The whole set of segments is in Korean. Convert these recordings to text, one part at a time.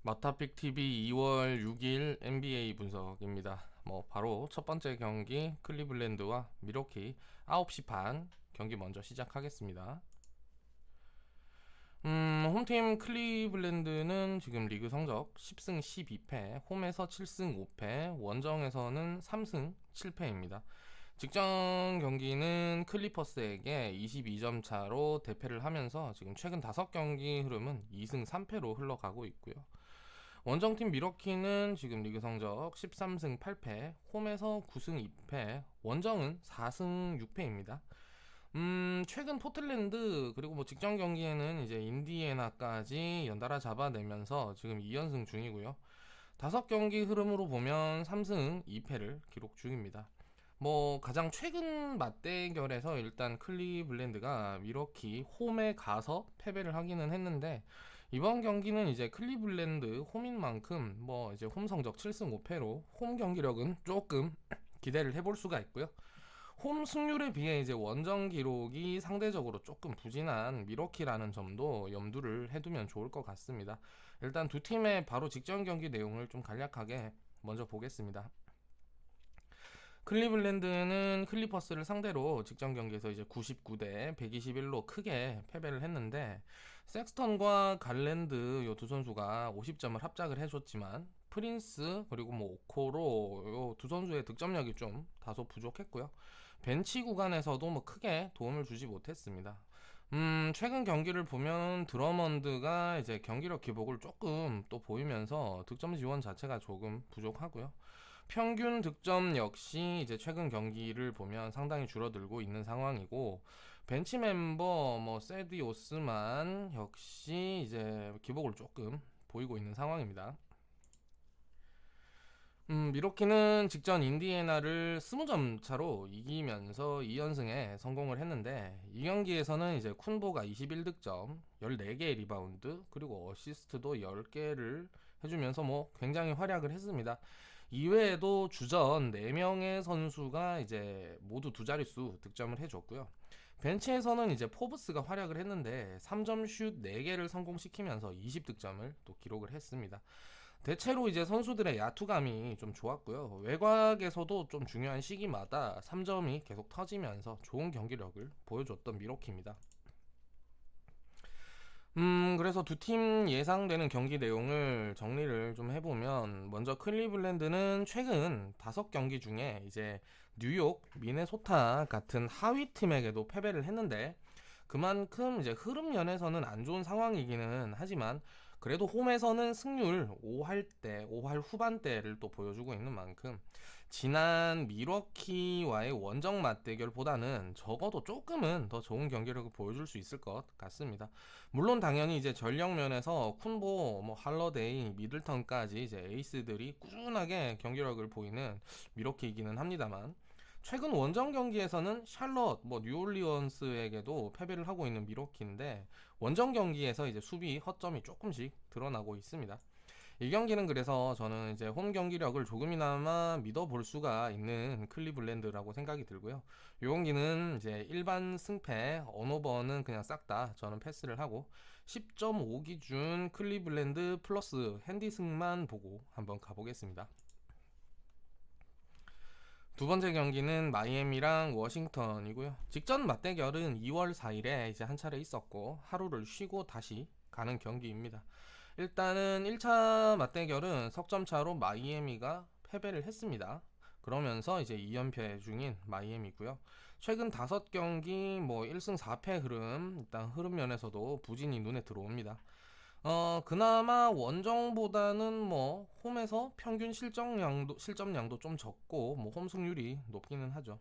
마타픽 TV 2월 6일 NBA 분석입니다. 바로 첫 번째 경기 클리블랜드와 미러키 9시 반 경기 먼저 시작하겠습니다. 홈팀 클리블랜드는 지금 리그 성적 10승 12패, 홈에서 7승 5패, 원정에서는 3승 7패입니다. 직전 경기는 클리퍼스에게 22점 차로 대패를 하면서 지금 최근 5경기 흐름은 2승 3패로 흘러가고 있고요. 원정팀 미러키는 지금 리그 성적 13승 8패, 홈에서 9승 2패, 원정은 4승 6패입니다. 최근 포틀랜드 그리고 직전 경기에는 이제 인디애나까지 연달아 잡아내면서 지금 2연승 중이고요. 5경기 흐름으로 보면 3승 2패를 기록 중입니다. 가장 최근 맞대결에서 일단 클리블랜드가 미러키 홈에 가서 패배를 하기는 했는데, 이번 경기는 이제 클리블랜드 홈인 만큼 이제 홈 성적 7승 5패로 홈 경기력은 조금 기대를 해볼 수가 있고요. 홈 승률에 비해 이제 원정 기록이 상대적으로 조금 부진한 미러키라는 점도 염두를 해두면 좋을 것 같습니다. 일단 두 팀의 바로 직전 경기 내용을 좀 간략하게 먼저 보겠습니다. 클리블랜드는 클리퍼스를 상대로 직전 경기에서 이제 99대 121로 크게 패배를 했는데, 섹스턴과 갈랜드 요 두 선수가 50점을 합작을 해줬지만 프린스 그리고 오코로 요 두 선수의 득점력이 좀 다소 부족했고요. 벤치 구간에서도 크게 도움을 주지 못했습니다. 최근 경기를 보면 드러먼드가 이제 경기력 기복을 조금 또 보이면서 득점 지원 자체가 조금 부족하고요. 평균 득점 역시 이제 최근 경기를 보면 상당히 줄어들고 있는 상황이고, 벤치 멤버 세디 오스만 역시 이제 기복을 조금 보이고 있는 상황입니다. 미러키는 직전 인디애나를 20점 차로 이기면서 2연승에 성공을 했는데, 이 경기에서는 이제 쿤보가 21득점, 14개의 리바운드, 그리고 어시스트도 10개를 해주면서 굉장히 활약을 했습니다. 이외에도 주전 4명의 선수가 이제 모두 두 자릿수 득점을 해줬고요. 벤치에서는 이제 포브스가 활약을 했는데 3점 슛 4개를 성공시키면서 20득점을 또 기록을 했습니다. 대체로 이제 선수들의 야투감이 좀 좋았고요. 외곽에서도 좀 중요한 시기마다 3점이 계속 터지면서 좋은 경기력을 보여줬던 미러키입니다. 그래서 두 팀 예상되는 경기 내용을 정리를 좀 해보면, 먼저 클리블랜드는 최근 5경기 중에 이제 뉴욕, 미네소타 같은 하위 팀에게도 패배를 했는데, 그만큼 이제 흐름 면에서는 안 좋은 상황이기는 하지만, 그래도 홈에서는 승률 5할 때, 5할 후반대를 또 보여주고 있는 만큼 지난 미러키와의 원정 맞대결보다는 적어도 조금은 더 좋은 경기력을 보여줄 수 있을 것 같습니다. 물론 당연히 이제 전력 면에서 쿤보, 할러데이, 미들턴까지 이제 에이스들이 꾸준하게 경기력을 보이는 미러키이기는 합니다만, 최근 원정 경기에서는 샬럿, 뉴올리언스에게도 패배를 하고 있는 미러키인데, 원정 경기에서 이제 수비 허점이 조금씩 드러나고 있습니다. 이 경기는 그래서 저는 이제 홈 경기력을 조금이나마 믿어볼 수가 있는 클리블랜드라고 생각이 들고요. 이 경기는 이제 일반 승패, 언오버는 그냥 싹 다 저는 패스를 하고 10.5 기준 클리블랜드 플러스 핸디승만 보고 한번 가보겠습니다. 두 번째 경기는 마이애미랑 워싱턴이고요. 직전 맞대결은 2월 4일에 이제 한 차례 있었고, 하루를 쉬고 다시 가는 경기입니다. 일단은 1차 맞대결은 석점차로 마이애미가 패배를 했습니다. 그러면서 이제 2연패 중인 마이애미고요. 최근 5경기 1승 4패 흐름, 일단 흐름 면에서도 부진이 눈에 들어옵니다. 그나마 원정보다는 홈에서 평균 실점량도 좀 적고, 홈 승률이 높기는 하죠.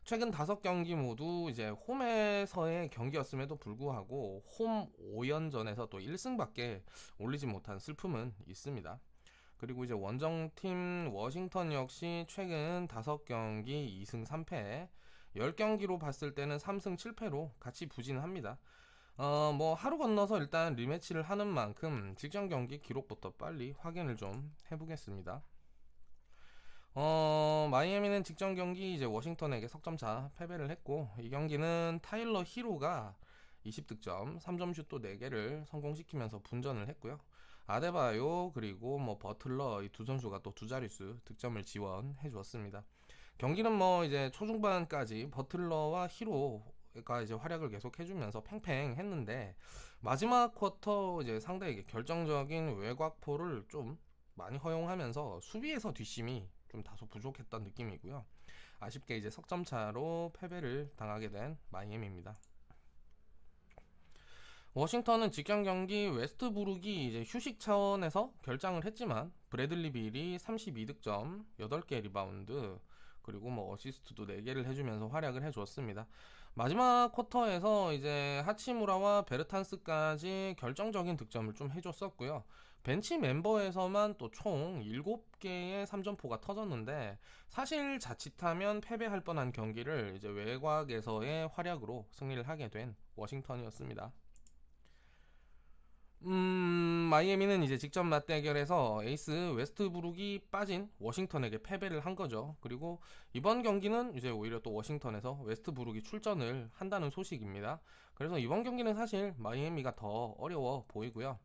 최근 5경기 모두 이제 홈에서의 경기였음에도 불구하고 홈 5연전에서 또 1승밖에 올리지 못한 슬픔은 있습니다. 그리고 이제 원정팀 워싱턴 역시 최근 5경기 2승 3패, 10경기로 봤을 때는 3승 7패로 같이 부진합니다. 하루 건너서 일단 리매치를 하는 만큼 직전 경기 기록부터 빨리 확인을 좀 해보겠습니다. 마이애미는 직전 경기 이제 워싱턴에게 석점차 패배를 했고, 이 경기는 타일러 히로가 20득점, 3점 슛도 4개를 성공시키면서 분전을 했고요. 아데바요 그리고 뭐 버틀러 이 두 선수가 또 두 자릿수 득점을 지원해 주었습니다. 경기는 뭐 이제 초중반까지 버틀러와 히로가 이제 활약을 계속 해주면서 팽팽했는데 마지막 쿼터 이제 상대에게 결정적인 외곽포를 좀 많이 허용하면서 수비에서 뒷심이 좀 다소 부족했던 느낌이고요. 아쉽게 이제 석점 차로 패배를 당하게 된 마이애미입니다. 워싱턴은 직전 경기 웨스트브룩이 이제 휴식 차원에서 결장을 했지만 브래들리 빌이 32득점, 8개 리바운드, 그리고 뭐 어시스트도 4개를 해주면서 활약을 해줬습니다. 마지막 쿼터에서 이제 하치무라와 베르탄스까지 결정적인 득점을 좀 해줬었고요. 벤치 멤버에서만 또 총 7개의 3점포가 터졌는데 사실 자칫하면 패배할 뻔한 경기를 이제 외곽에서의 활약으로 승리를 하게 된 워싱턴이었습니다. 마이애미는 이제 직전 맞대결에서 에이스 웨스트브룩이 빠진 워싱턴에게 패배를 한 거죠. 그리고 이번 경기는 이제 오히려 또 워싱턴에서 웨스트브룩이 출전을 한다는 소식입니다. 그래서 이번 경기는 사실 마이애미가 더 어려워 보이고요.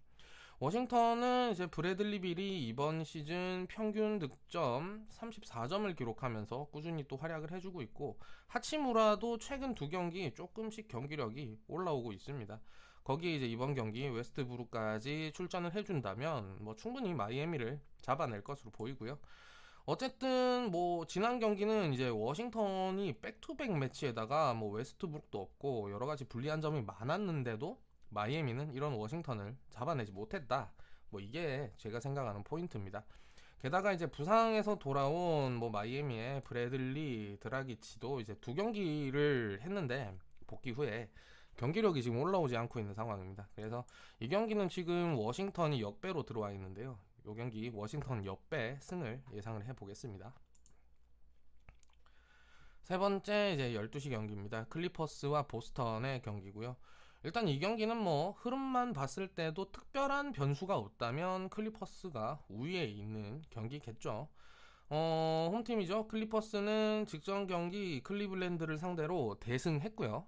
워싱턴은 이제 브래들리 빌이 이번 시즌 평균 득점 34점을 기록하면서 꾸준히 또 활약을 해주고 있고 하치무라도 최근 두 경기 조금씩 경기력이 올라오고 있습니다. 거기에 이제 이번 경기 웨스트브룩까지 출전을 해준다면 뭐 충분히 마이애미를 잡아낼 것으로 보이고요. 어쨌든 뭐 지난 경기는 이제 워싱턴이 백투백 매치에다가 뭐 웨스트브룩도 없고 여러 가지 불리한 점이 많았는데도 마이애미는 이런 워싱턴을 잡아내지 못했다. 뭐 이게 제가 생각하는 포인트입니다. 게다가 이제 부상에서 돌아온 뭐 마이애미의 브래들리 드라기치도 이제 두 경기를 했는데 복귀 후에 경기력이 지금 올라오지 않고 있는 상황입니다. 그래서 이 경기는 지금 워싱턴이 역배로 들어와 있는데요. 이 경기 워싱턴 역배 승을 예상을 해보겠습니다. 세 번째 이제 12시 경기입니다. 클리퍼스와 보스턴의 경기고요. 일단 이 경기는 뭐 흐름만 봤을 때도 특별한 변수가 없다면 클리퍼스가 우위에 있는 경기겠죠. 홈팀이죠. 클리퍼스는 직전 경기 클리블랜드를 상대로 대승했고요.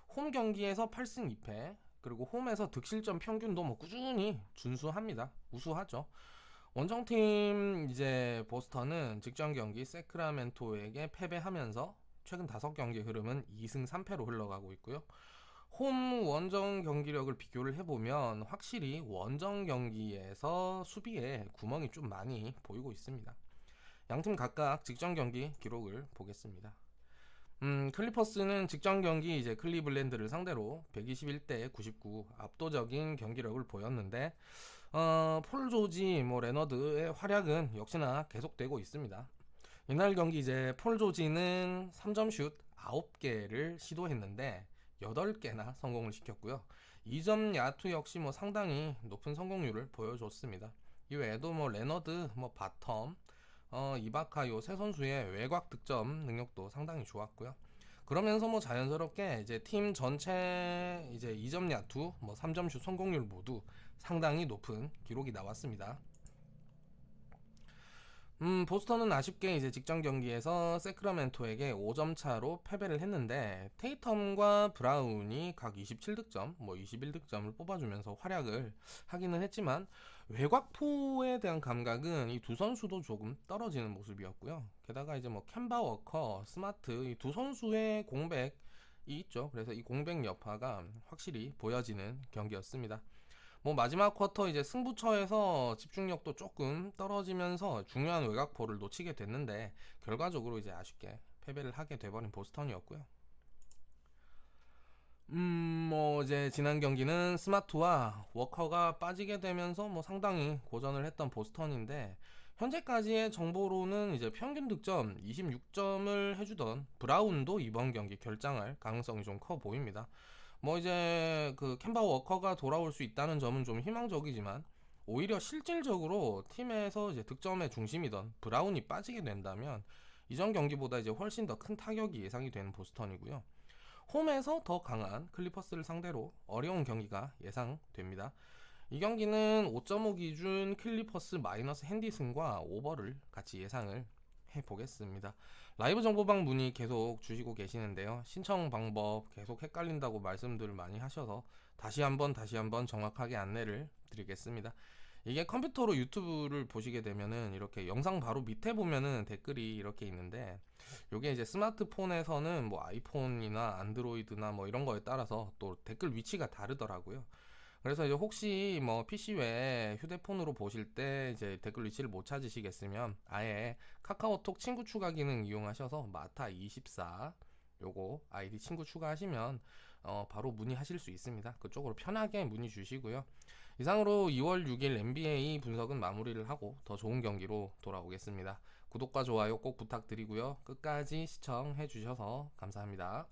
홈 경기에서 8승 2패, 그리고 홈에서 득실점 평균도 뭐 꾸준히 준수합니다. 우수하죠. 원정팀 이제 보스턴은 직전 경기 세크라멘토에게 패배하면서 최근 5경기 흐름은 2승 3패로 흘러가고 있고요. 홈 원정 경기력을 비교를 해보면 확실히 원정 경기에서 수비에 구멍이 좀 많이 보이고 있습니다. 양팀 각각 직전 경기 기록을 보겠습니다. 클리퍼스는 직전 경기 이제 클리블랜드를 상대로 121대 99 압도적인 경기력을 보였는데 폴 조지, 뭐 레너드의 활약은 역시나 계속되고 있습니다. 이날 경기 이제 폴 조지는 3점 슛 9개를 시도했는데 8개나 성공을 시켰고요. 2점 야투 역시 뭐 상당히 높은 성공률을 보여줬습니다. 이외에도 뭐 레너드, 뭐 바텀, 이바카 요 세 선수의 외곽 득점 능력도 상당히 좋았고요. 그러면서 뭐 자연스럽게 이제 팀 전체 이제 2점 야투, 뭐 3점 슛 성공률 모두 상당히 높은 기록이 나왔습니다. 보스턴은 아쉽게 이제 직전 경기에서 세크라멘토에게 5점 차로 패배를 했는데 테이텀과 브라운이 각 27득점, 뭐 21득점을 뽑아주면서 활약을 하기는 했지만 외곽포에 대한 감각은 이 두 선수도 조금 떨어지는 모습이었고요. 게다가 이제 뭐 캔바 워커, 스마트 이 두 선수의 공백이 있죠. 그래서 이 공백 여파가 확실히 보여지는 경기였습니다. 뭐 마지막 쿼터 이제 승부처에서 집중력도 조금 떨어지면서 중요한 외곽포를 놓치게 됐는데 결과적으로 이제 아쉽게 패배를 하게 돼버린 보스턴이었고요. 뭐 이제 지난 경기는 스마트와 워커가 빠지게 되면서 뭐 상당히 고전을 했던 보스턴인데 현재까지의 정보로는 이제 평균 득점 26점을 해주던 브라운도 이번 경기 결장할 가능성이 좀 커 보입니다. 뭐 이제 그 캔바 워커가 돌아올 수 있다는 점은 좀 희망적이지만 오히려 실질적으로 팀에서 이제 득점의 중심이던 브라운이 빠지게 된다면 이전 경기보다 이제 훨씬 더 큰 타격이 예상이 되는 보스턴이고요. 홈에서 더 강한 클리퍼스를 상대로 어려운 경기가 예상됩니다. 이 경기는 5.5 기준 클리퍼스 마이너스 핸디슨과 오버를 같이 예상을 해보겠습니다. 라이브 정보방 문의 계속 주시고 계시는데요. 신청 방법 계속 헷갈린다고 말씀들을 많이 하셔서 다시 한번 정확하게 안내를 드리겠습니다. 이게 컴퓨터로 유튜브를 보시게 되면은 이렇게 영상 바로 밑에 보면은 댓글이 이렇게 있는데, 요게 이제 스마트폰에서는 뭐 아이폰이나 안드로이드나 뭐 이런 거에 따라서 또 댓글 위치가 다르더라고요. 그래서 이제 혹시 뭐 PC 외에 휴대폰으로 보실 때 이제 댓글 위치를 못 찾으시겠으면 아예 카카오톡 친구 추가 기능 이용하셔서 마타24 요거 아이디 친구 추가하시면 바로 문의하실 수 있습니다. 그쪽으로 편하게 문의 주시고요. 이상으로 2월 6일 NBA 분석은 마무리를 하고 더 좋은 경기로 돌아오겠습니다. 구독과 좋아요 꼭 부탁드리고요. 끝까지 시청해 주셔서 감사합니다.